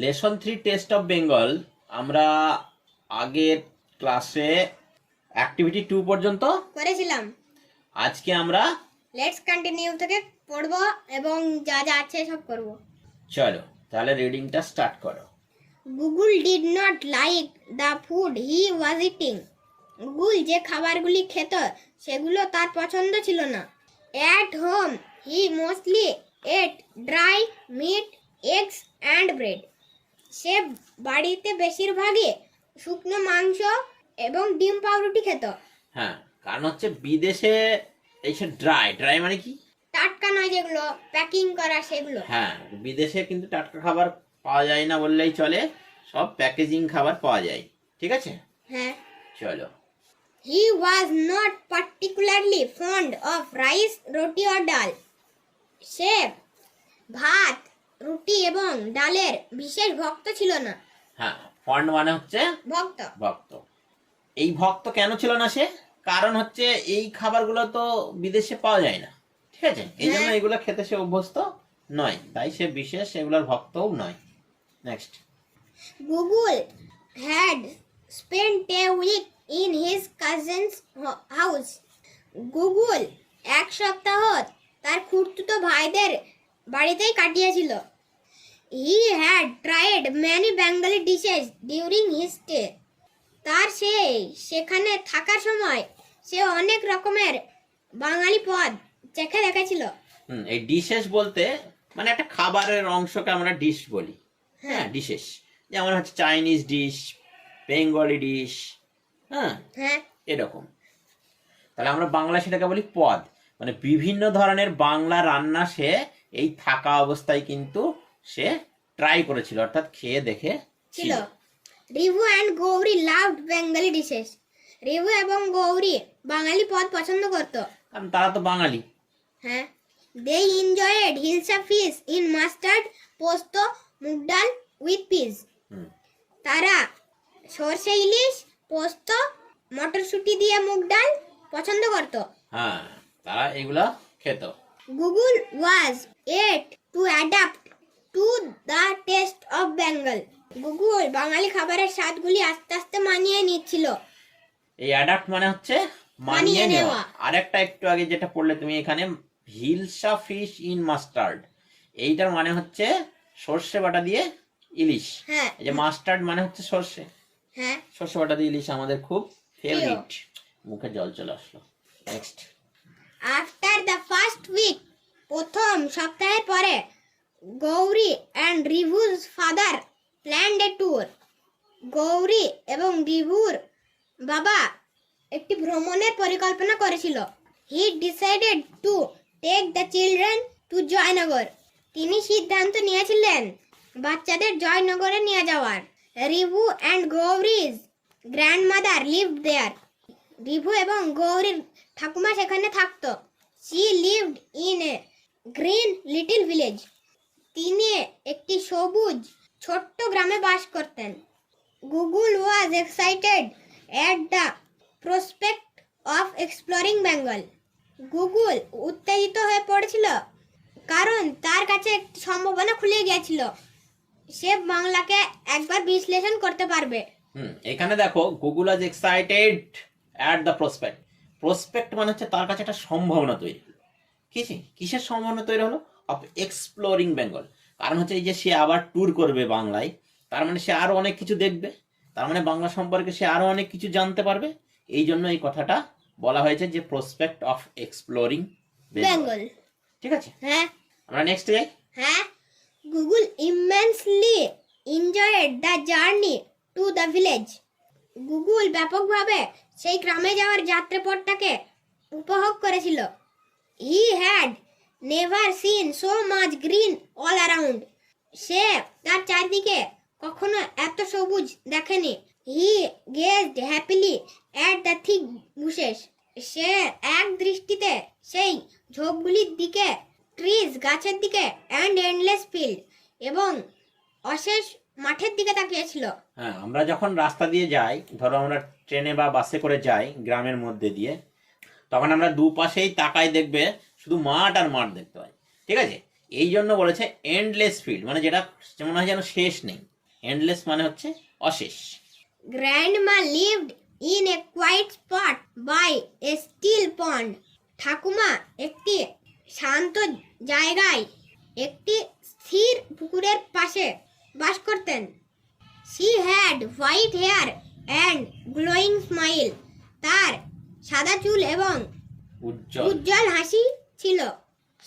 Lesson 3 test of Bengal আমরা আগের ক্লাসে অ্যাক্টিভিটি 2 পর্যন্ত করেছিলাম। আজকে আমরা লেটস কন্টিনিউ থেকে পড়বো এবং যা যা আছে সব করব। চলো তাহলে রিডিংটা স্টার্ট করো। Google did not like the food he was eating. Google যে খাবারগুলি খেত সেগুলো তার পছন্দ ছিল না। At home he mostly ate dry meat eggs and bread. সে বাড়িতে বেশিরভাগই শুকনো মাংস এবং ডিম পাউরুটি খেত। হ্যাঁ, কারণ হচ্ছে বিদেশে এইসব ড্রাই মানে কি? টাটকা নয়, যেগুলো প্যাকিং করা সেগুলো। হ্যাঁ, বিদেশে কিন্তু টাটকা খাবার পাওয়া যায় না বললেই চলে, সব প্যাকেজিং খাবার পাওয়া যায়। ঠিক আছে, হ্যাঁ। চলো। He was not particularly fond of rice, roti or dal. সে ভাত, রুটি এবং ডালের বিশেষ ভক্ত ছিল না। হ্যাঁ, ফন্ড মানে হচ্ছে ভক্ত। এই ভক্ত কেন ছিল না সে? কারণ হচ্ছে এই খাবারগুলো তো বিদেশে পাওয়া যায় না। ঠিক আছে, এই জন্য এগুলো খেতে সে অভ্যস্ত নয়, তাই সে বিশেষ এগুলোর ভক্তও নয়। Next. Google had spent a week in his cousin's house. Google এক সপ্তাহ তার খুড়তুতো ভাইদের বাড়িতেই কাটিয়েছিল। He had tried many Bengali dishes during his stay. তার সেখানে থাকার সময় সে অনেক রকমের বাঙালি পদ চেখে দেখেছিল। এই ডিশেস বলতে মানে একটা খাবারের অংশকে আমরা ডিশ বলি। হ্যাঁ, ডিশেস যেমন হচ্ছে চাইনিজ ডিশ, বেঙ্গলি ডিশ, হ্যাঁ এরকম। তাহলে আমরা বাংলা সেটাকে বলি পদ, মানে বিভিন্ন ধরনের বাংলা রান্না সে এই থাকা অবস্থায় কিন্তু সে ট্রাই করেছিল, অর্থাৎ খেয়ে দেখে ছিল। Rivu and Gauri loved Bengali dishes. Rivu এবং গৌরী বাঙালি পদ পছন্দ করত, কারণ তারা তো বাঙালি। হ্যাঁ। They enjoyed hilsa fish in mustard, posto, moong ডাল উইথ পিস। তারা সরষে ইলিশ, পোস্ত, মটরশুঁটি দিয়ে মুগ ডাল পছন্দ করত। হ্যাঁ, তারা এগুলা খেত। Google was ate to adapt to the taste of Bengal. Google বাঙালি খাবারের স্বাদগুলি আস্তে আস্তে মানিয়ে নিচ্ছিল। এই অ্যাডাপ্ট মানে হচ্ছে মানিয়ে নেওয়া। আরেকটা একটু আগে যেটা পড়লে তুমি এখানে, হিলসা ফিশ ইন মাস্টার্ড, এইটার মানে হচ্ছে সর্ষে বাটা দিয়ে ইলিশ। হ্যাঁ, এই যে মাস্টার্ড মানে হচ্ছে সর্ষে। হ্যাঁ, সর্ষে বাটা দিয়ে ইলিশ আমাদের খুব ফেভারিট। মুখে জল চলে আসলো। Next. After the first week, প্রথম সপ্তাহের পরে, Gouri and Rivu's father planned a tour. Gouri এবং রিভুর বাবা একটি ভ্রমণের পরিকল্পনা করেছিল। He decided to take the children to Joynagar. তিনি সিদ্ধান্ত নিয়েছিলেন বাচ্চাদের জয়নগরে নিয়ে যাওয়ার। Rivu and Gouri's grandmother lived there. Rivu এবং গৌরীর ঠাকুমা সেখানে থাকতো। She lived in a green little village. তিনি একটি সবুজ ছোট্ট গ্রামে বাস করতেন। Google was excited at the prospect of exploring Bengal. Google উত্তেজিত হয়ে পড়েছিল কারণ তার কাছে একটি সম্ভাবনা খুলে গিয়েছিল, সে বাংলাকে একবার বিশ্লেষণ করতে পারবে। এখানে দেখো, Google was excited at the prospect. Prospect মানে হচ্ছে তার কাছে একটা সম্ভাবনা তৈরি হলো। কিসের সম্ভাবনা তৈরি হলো? Of exploring Bengal. কারণ হচ্ছে এই যে সে আবার ট্যুর করবে বাংলায়, তার মানে সে আরো অনেক কিছু দেখবে, তার মানে বাংলা সম্পর্কে সে আরো অনেক কিছু জানতে পারবে। এই জন্য এই কথাটা বলা হয়েছে যে প্রসপেক্ট অফ এক্সপ্লোরিং বেঙ্গল। ঠিক আছে, হ্যাঁ, আমরা নেক্সট যাই। হ্যাঁ। Google immensely enjoyed the journey to the village. Google ব্যাপকভাবে সেই গ্রামে যাওয়ার যাত্রাপথটাকে উপভোগ করেছিল। He had never seen so much green all around. সে তার চারদিকে কখনো এত সবুজ দেখেনি। He gazed happily at the thick bushes. সে এক দৃষ্টিতে সেই ঝোপগুলির দিকে, ট্রিজ গাছের দিকে, অ্যান্ড এন্ডলেস ফিল্ড এবং অশেষ মাঠের দিকে তাকিয়েছিল। হ্যাঁ, আমরা যখন রাস্তা দিয়ে যাই, ধরো আমরা ট্রেনে বা বাসে করে যাই গ্রামের মধ্যে দিয়ে, তখন আমরা দুপাশেই তাকাই দেখবে শুধু মাঠ আর মাঠ দেখতে পাই। ঠিক আছে, এই জন্য বলেছে এন্ডলেস ফিল্ড, মানে যেটা যেমন হয় যেন শেষ নেই। এন্ডলেস মানে হচ্ছে অশেষ। Grandma lived in a quiet spot by a still pond. ঠাকুমা একটি শান্ত জায়গায় একটি স্থির পুকুরের পাশে বাস করতেন। She had white hair and glowing smile. তার সাদা চুল এবং উজ্জ্বল। উজ্জ্বল হাসি ছিল।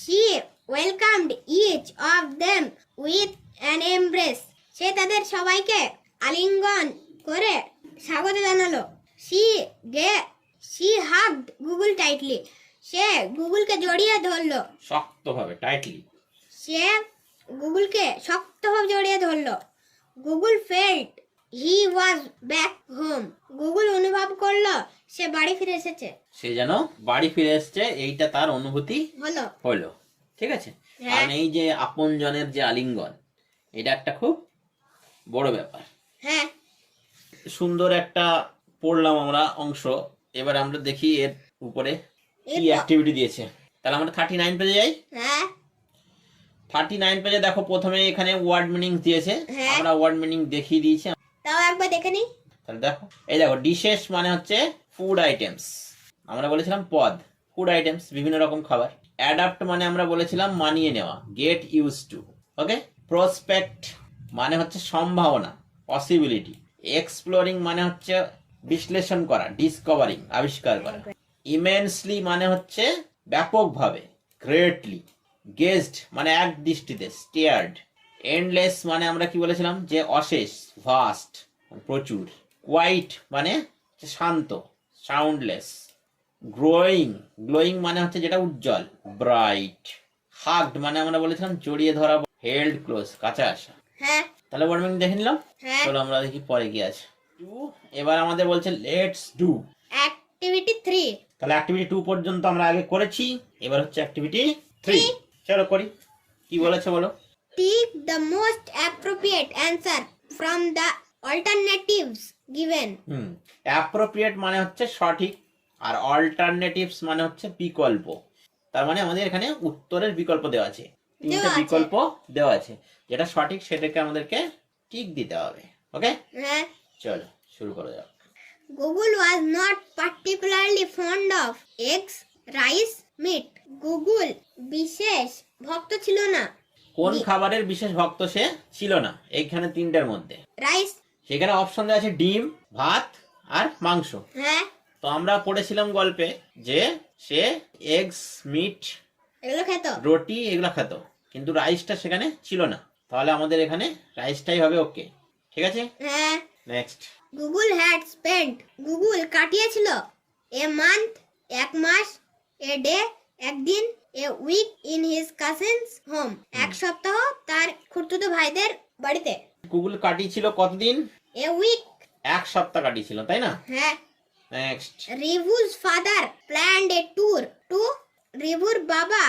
She welcomed each of them with an embrace. সে তাদের সবাইকে আলিঙ্গন করে স্বাগত জানালো। She hugged Google tightly. সে গুগলকে জড়িয়ে ধরলো। শক্তভাবে, টাইটলি। সে গুগলকে শক্তভাবে জড়িয়ে ধরলো। Google felt he was back home. Google অনুভব করলো সে বাড়ি ফিরে এসেছে। সে যেন বাড়ি ফিরে এসছে, এইটা তার অনুভূতি হলো। ঠিক আছে, কারণ এই যে আপনজনের যে আলিঙ্গন, এটা একটা খুব বড় ব্যাপার। হ্যাঁ, সুন্দর একটা পড়লাম আমরা অংশ। এবার আমরা দেখি এর উপরে কি অ্যাক্টিভিটি দিয়েছে। তাহলে আমরা 39 পেজে যাই। হ্যাঁ, 39 পেজে দেখো প্রথমে এখানে ওয়ার্ড মিনিং দিয়েছে। হ্যাঁ। আমরা ওয়ার্ড মিনিং দেখিয়ে দিয়েছি। তাও একবার দেখে নিই। তাহলে দেখো, এই দেখো ডিশেস মানে হচ্ছে ফুড আইটেমস, আমরা বলেছিলাম পদ, ফুড আইটেমস বিভিন্ন রকম খাবার। অ্যাডাপ্ট মানে আমরা বলেছিলাম মানিয়ে নেওয়া, get use to. Okay, prospect মানে হচ্ছে সম্ভাবনা, পসিবিলিটি। এক্সপ্লোরিং মানে হচ্ছে বিশ্লেষণ করা, ডিসকভারিং আবিষ্কার করা। ইমেন্সলি মানে হচ্ছে ব্যাপকভাবে, গ্রেটলি। গেজড মানে এক দৃষ্টিতে, স্টেয়ার্ড। এন্ডলেস মানে আমরা কি বলেছিলাম যে অশেষ, ভাস্ট, প্রচুর। কোয়াইট মানে শান্ত, সাউন্ডলেস। গ্লোয়িং মানে হচ্ছে যেটা উজ্জ্বল, ব্রাইট। হাগড মানে আমরা বলেছিলাম জড়িয়ে ধরা, হেল্ড ক্লোজ, কাছে আসা। হ্যাঁ, তাহলে ওয়ার্ড মিনিং দেখে নিলাম। হ্যাঁ। চলো আমরা দেখি পরে কি আছে। এবার আমাদের বলছে লেটস ডু অ্যাক্টিভিটি 3। তাহলে অ্যাক্টিভিটি 2 পর্যন্ত আমরা আগে করেছি, এবার হচ্ছে অ্যাক্টিভিটি 3। চলো করি। কি বলেছে বলো? Pick the most appropriate answer from the alternatives given. Appropriate মানে হচ্ছে সঠিক, আর অল্টারনেটিভস মানে হচ্ছে বিকল্প। তার মানে আমাদের এখানে উত্তরের বিকল্প দেওয়া আছে, 3টে বিকল্প দেওয়া আছে। যেটা সঠিক সেটাকে আমাদেরকে টিক দিতে হবে। ওকে, হ্যাঁ। চলো শুরু করা যাক। Google was not particularly fond of eggs, rice, meat. Google বিশেষ ভক্ত ছিল না। কোন খাবারের বিশেষ ভক্ত সে ছিল না? এইখানে 3টার মধ্যে রাইস। সেখানে অপশন দেওয়া আছে ডিম, ভাত আর মাংস। হ্যাঁ, তো আমরা পড়েছিলাম গল্পে যে সে এগস, মিট, এগুলো খেত। রুটি এগুলো খেত, কিন্তু রাইসটা সেখানে ছিল না। তাহলে আমাদের এখানে রাইসটাই হবে। ওকে, ঠিক আছে। হ্যাঁ। Next. Google had spent. Google কাটিয়েছিল a month, এক মাস, a day, একদিন, a week in his cousin's home. এক সপ্তাহ তার খুড়তুতো ভাইদের বাড়িতে। গুগল কাটিয়েছিল কতদিন? A week. এক সপ্তাহ কাটিয়েছিল, তাই না? হ্যাঁ। Next. Rivu's father planned a tour to. রিভুর বাবা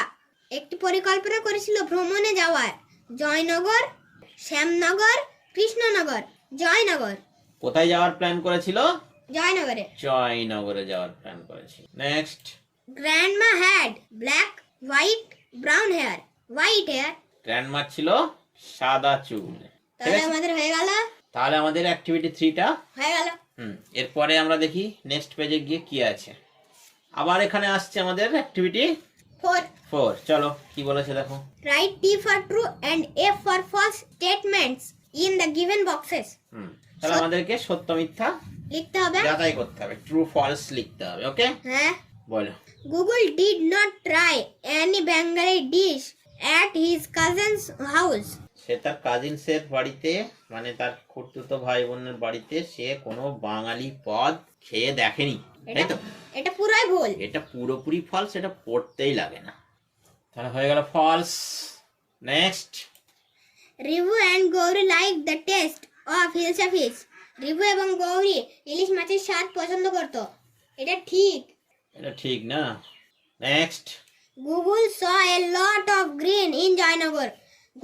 একটি পরিকল্পনা করেছিল ভ্রমণে যাওয়ার। জয়নগর, শ্যামনগর, কৃষ্ণনগর। জয়নগর। কোথায় যাওয়ার প্ল্যান করেছিল? জয়নগরে। জয়নগরে যাওয়ার প্ল্যান করেছিল। Next. Grandma had black, white, brown hair. White hair. Grandma ছিল সাদা চুল। তাহলে আমাদের হয়ে গেল। তাহলে আমাদের অ্যাক্টিভিটি 3টা হয়ে গেল। এরপরে আমরা দেখি নেক্সট পেজে গিয়ে কি আছে। আবার এখানে আসছে আমাদের অ্যাক্টিভিটি 4। চলো কি বলেছে দেখো। Write T for true and F for false statements in the given boxes. তাহলে আমাদেরকে সত্য মিথ্যা লিখতে হবে। যাচাই করতে হবে, ট্রু ফলস লিখতে হবে। ওকে, হ্যাঁ। বলো। Google did not try any Bengali dish at his cousin's house. সে তার কাজিনসের বাড়িতে, মানে তার খুড়তুতো ভাই বোনের বাড়িতে সে কোনো বাঙালি পদ খেয়ে দেখেনি, তাই তো? এটা পুরোই ভুল। এটা পুরোপুরি ফলস, এটা পড়তেই লাগে না। তাহলে হয়ে গেল false. Next. Rivu and Gauri liked the taste of Hilsa fish. Rivu এবং গৌরী ইলিশ মাছের স্বাদ পছন্দ করত। এটা ঠিক। এটা ঠিক না। Next. Google saw a lot of green in Joynagar.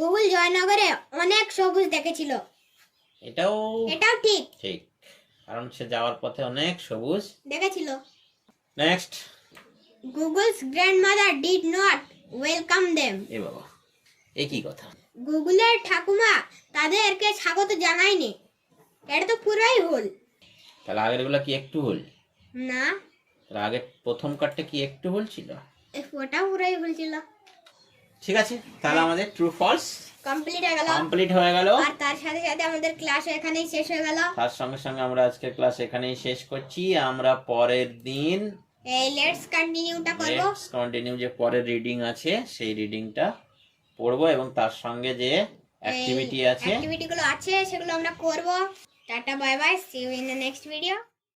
Google জয়নগরে অনেক সবুজ দেখেছিল। এটাও ঠিক। ঠিক, কারণ সে যাওয়ার পথে অনেক সবুজ দেখেছিল। Next. Google's grandmother did not welcome them. এ বাবা, একই কথা। গুগলের ঠাকুমা তাদেরকে স্বাগত জানায়নি, এটা তো পুরাই ভুল। তাহলে আগের গুলা কি একটু ভুল? না, তাহলে আগে প্রথম কার্ডটা কি একটু ভুল ছিল? ওটা পুরাই ভুল ছিল। ঠিক আছে, তাহলে আমাদের ট্রু ফলস কমপ্লিট হয়ে গেল। কমপ্লিট হয়ে গেল। আর তার সাথে সাথে আমাদের ক্লাস এখানেই শেষ হয়ে গেল। তার সঙ্গে সঙ্গে আমরা আজকের ক্লাস এখানেই শেষ করছি। আমরা পরের দিন এই লেটস কন্টিনিউটা করব। লেটস কন্টিনিউ যে পরের রিডিং আছে সেই রিডিংটা পড়বো এবং তার সঙ্গে যে অ্যাক্টিভিটি আছে অ্যাক্টিভিটি গুলো আছে সেগুলো আমরা করব। Tata bye bye, see you in the next video.